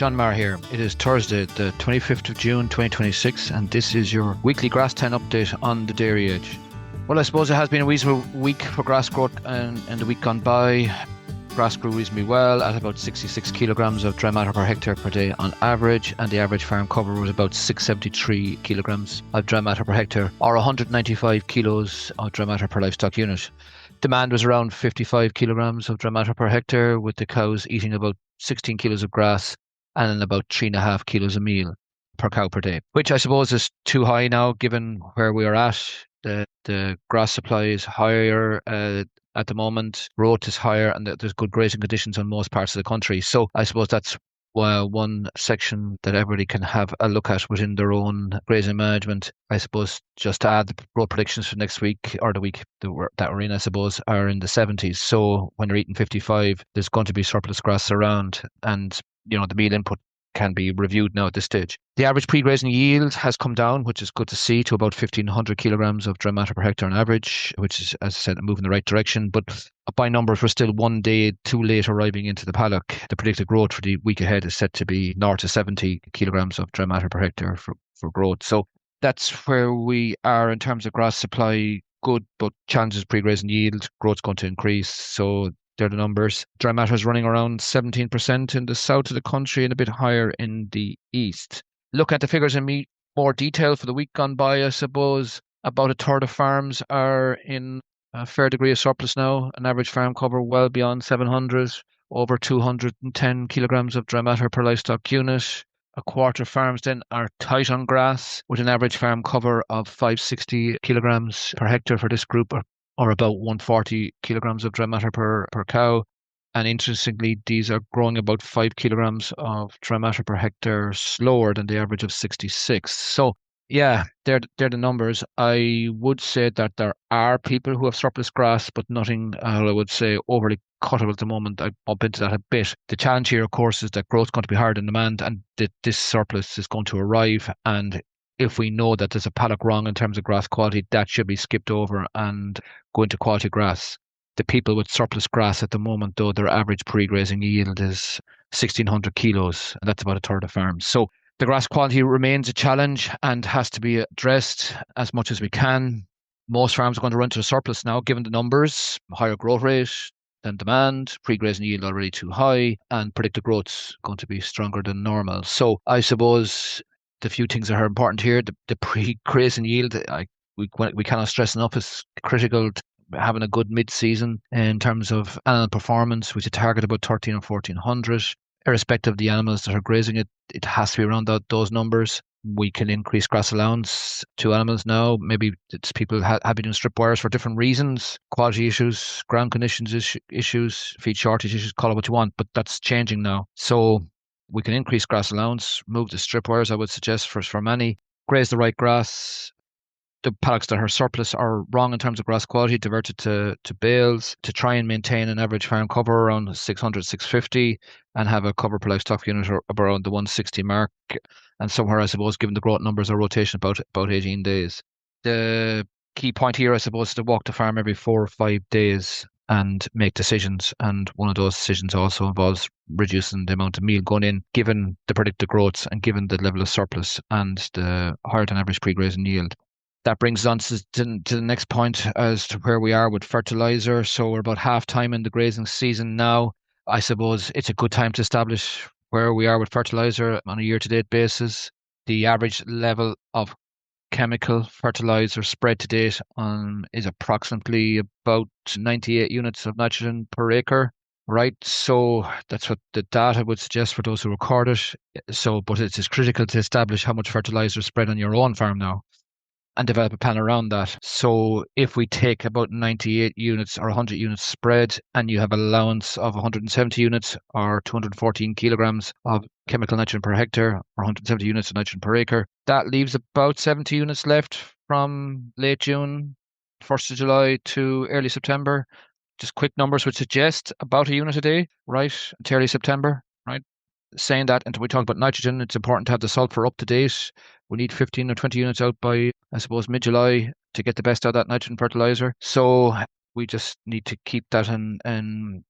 John Maher here. It is Thursday, the 25th of June 2026, and this is your weekly Grass10 update on the dairy edge. Well, I suppose it has been a reasonable week for grass growth, and the week gone by, grass grew reasonably well at about 66 kilograms of dry matter per hectare per day on average, and the average farm cover was about 673 kilograms of dry matter per hectare, or 195 kilos of dry matter per livestock unit. Demand was around 55 kilograms of dry matter per hectare, with the cows eating about 16 kilos of grass and about 3.5 kilos of meal per cow per day, which I suppose is too high now given where we are at. The grass supply is higher at the moment, growth is higher, and there's good grazing conditions on most parts of the country. So I suppose that's one section that everybody can have a look at within their own grazing management. I suppose just to add, the growth predictions for next week, or the week that we're in, I suppose, are in the 70s. So when you're eating 55, there's going to be surplus grass around, and the meal input can be reviewed now at this stage. The average pre-grazing yield has come down, which is good to see, to about 1,500 kilograms of dry matter per hectare on average, which is, as I said, a move in the right direction. But by numbers, we're still 1 day too late arriving into the paddock. The predicted growth for the week ahead is set to be north of 70 kilograms of dry matter per hectare for growth. So that's where we are in terms of grass supply. Good, but challenges pre-grazing yield. Growth's going to increase. So they're the numbers. Dry matter is running around 17% in the south of the country and a bit higher in the east. Look at the figures in more detail for the week gone by. I suppose about a third of farms are in a fair degree of surplus now. An average farm cover well beyond 700, over 210 kilograms of dry matter per livestock unit. A quarter of farms then are tight on grass, with an average farm cover of 560 kilograms per hectare for this group, or about 140 kilograms of dry matter per cow. And interestingly, these are growing about 5 kilograms of dry matter per hectare slower than the average of 66. So yeah, they're the numbers. I would say that there are people who have surplus grass, but nothing, I would say, overly cuttable at the moment. I bump into that a bit. The challenge here, of course, is that growth is going to be higher than demand, and this surplus is going to arrive. And if we know that there's a paddock wrong in terms of grass quality, that should be skipped over and go into quality grass. The people with surplus grass at the moment, though, their average pre-grazing yield is 1,600 kilos, and that's about a third of farms. So the grass quality remains a challenge and has to be addressed as much as we can. Most farms are going to run to a surplus now, given the numbers, higher growth rate than demand, pre-grazing yield already too high, and predicted growth's going to be stronger than normal. So I suppose the few things that are important here, the pre-grazing yield, we cannot stress enough, is critical to having a good mid-season in terms of animal performance, which is target about 13 or 1400. Irrespective of the animals that are grazing it, it has to be around those numbers. We can increase grass allowance to animals now. Maybe it's people have been doing strip wires for different reasons, quality issues, ground conditions issues, feed shortage issues, call it what you want, but that's changing now. So we can increase grass allowance, move the strip wires, I would suggest, for many, graze the right grass. The paddocks that are surplus are wrong in terms of grass quality, diverted to bales to try and maintain an average farm cover around 600, 650 and have a cover per livestock unit around the 160 mark. And somewhere, I suppose, given the growth numbers, a rotation about 18 days. The key point here, I suppose, is to walk the farm every 4 or 5 days and make decisions. And one of those decisions also involves reducing the amount of meal going in, given the predicted growths and given the level of surplus and the higher than average pre-grazing yield. That brings us on to the next point as to where we are with fertiliser. So we're about half time in the grazing season now. I suppose it's a good time to establish where we are with fertiliser on a year-to-date basis. The average level of chemical fertiliser spread to date is approximately about 98 units of nitrogen per acre. Right, so that's what the data would suggest for those who record it. So, but it is critical to establish how much fertiliser is spread on your own farm now, and develop a plan around that. So if we take about 98 units or 100 units spread, and you have an allowance of 170 units or 214 kilograms of chemical nitrogen per hectare, or 170 units of nitrogen per acre, that leaves about 70 units left from late June, 1st of July to early September. Just quick numbers would suggest about a unit a day, right, until early September, right? Saying that, until we talk about nitrogen, it's important to have the sulfur up to date. We need 15 or 20 units out by, I suppose, mid-July to get the best out of that nitrogen fertiliser. So we just need to keep that in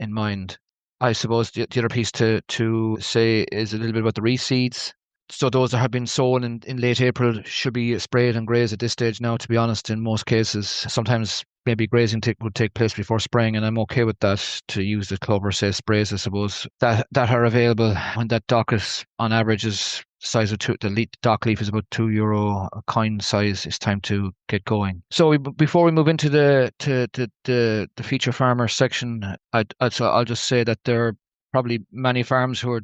mind. I suppose the other piece to say is a little bit about the reseeds. So those that have been sown in late April should be sprayed and grazed at this stage now, to be honest, in most cases. Sometimes maybe grazing would take place before spraying, and I'm okay with that, to use the clover, say, sprays, I suppose, that are available when that dock is, on average, is size of two. The dock leaf is about €2 a coin size. It's time to get going. So before we move into the feature farmer section, I'll just say that there are probably many farms who are,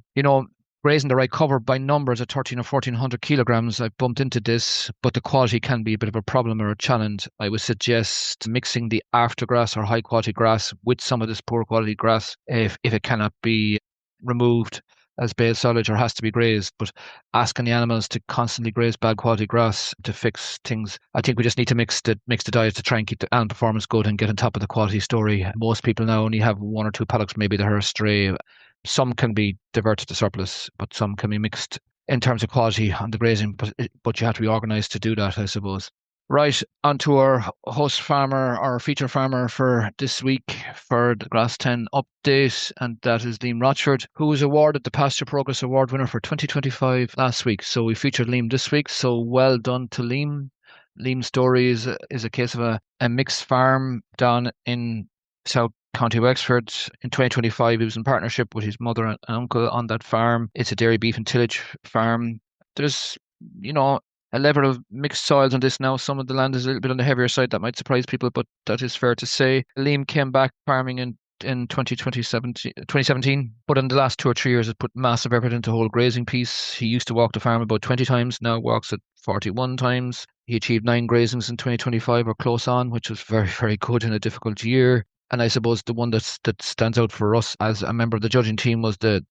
grazing the right cover by numbers at 13 or 1400 kilograms. I've bumped into this, but the quality can be a bit of a problem or a challenge. I would suggest mixing the aftergrass or high quality grass with some of this poor quality grass if it cannot be removed as bale silage or has to be grazed, but asking the animals to constantly graze bad quality grass to fix things. I think we just need to mix the diet to try and keep the animal performance good and get on top of the quality story. Most people now only have one or two paddocks maybe that are astray. Some can be diverted to surplus, but some can be mixed in terms of quality on the grazing, but you have to be organised to do that, I suppose. Right, on to our host farmer, our feature farmer for this week for the Grass10 update, and that is Liam Rochford, who was awarded the Pasture Progress Award winner for 2025 last week. So we featured Liam this week, so well done to Liam. Liam's story is a case of a mixed farm down in South County Wexford. In 2025, he was in partnership with his mother and uncle on that farm. It's a dairy, beef and tillage farm. There's, a level of mixed soils on this now. Some of the land is a little bit on the heavier side. That might surprise people, but that is fair to say. Liam came back farming in 2017, but in the last 2 or 3 years, has put massive effort into the whole grazing piece. He used to walk the farm about 20 times, now walks it 41 times. He achieved 9 grazings in 2025 or close on, which was very, very good in a difficult year. And I suppose the one that stands out for us as a member of the judging team was the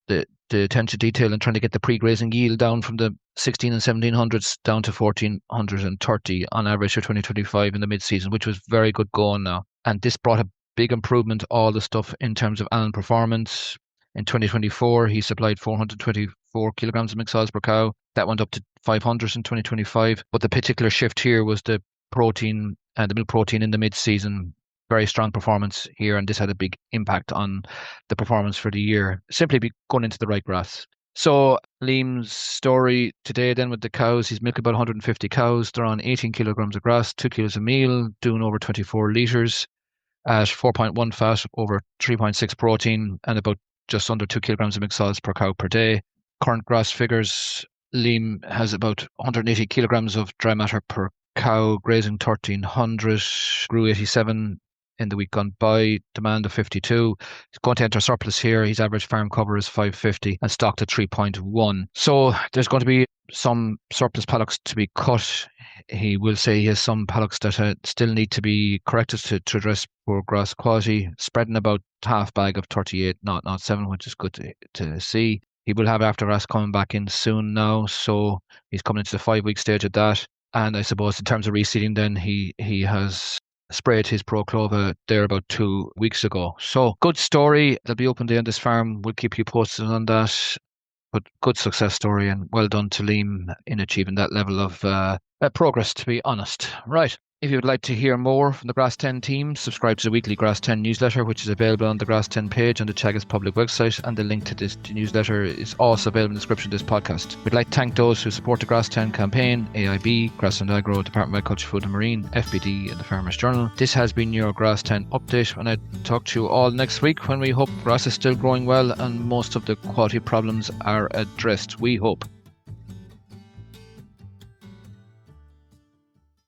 attention to detail and trying to get the pre-grazing yield down from the 16 and 1700s down to 1430 on average for 2025 in the mid-season, which was very good going now. And this brought a big improvement, all the stuff in terms of animal performance. In 2024, he supplied 424 kilograms of mixed oils per cow. That went up to 500 in 2025. But the particular shift here was the protein and the milk protein in the mid-season. Very strong performance here, and this had a big impact on the performance for the year, simply going into the right grass. So Liam's story today then with the cows, he's milking about 150 cows. They're on 18 kilograms of grass, 2 kilos of meal, doing over 24 litres at 4.1 fat, over 3.6 protein, and about just under 2 kilograms of mixed oils per cow per day. Current grass figures, Liam has about 180 kilograms of dry matter per cow, grazing 1300, grew 87 in the week gone by, demand of 52. He's going to enter surplus here. His average farm cover is 550 and stocked at 3.1. So there's going to be some surplus paddocks to be cut. He will say he has some paddocks that still need to be corrected to address poor grass quality, spreading about half bag of 38.07, which is good to see. He will have aftergrass coming back in soon now, so he's coming into the 5-week stage of that. And I suppose in terms of reseeding then, he has sprayed his Pro Clover there about 2 weeks ago. So good story. They'll be open day on this farm. We'll keep you posted on that. But good success story, and well done to Liam in achieving that level of progress, to be honest. Right. If you would like to hear more from the Grass10 team, subscribe to the weekly Grass10 newsletter, which is available on the Grass10 page on the Teagasc public website, and the link to this newsletter is also available in the description of this podcast. We'd like to thank those who support the Grass10 campaign: AIB, Grassland Agro, Department of Agriculture, Food and Marine, FBD, and the Farmers Journal. This has been your Grass10 update, and I talk to you all next week when we hope grass is still growing well and most of the quality problems are addressed. We hope.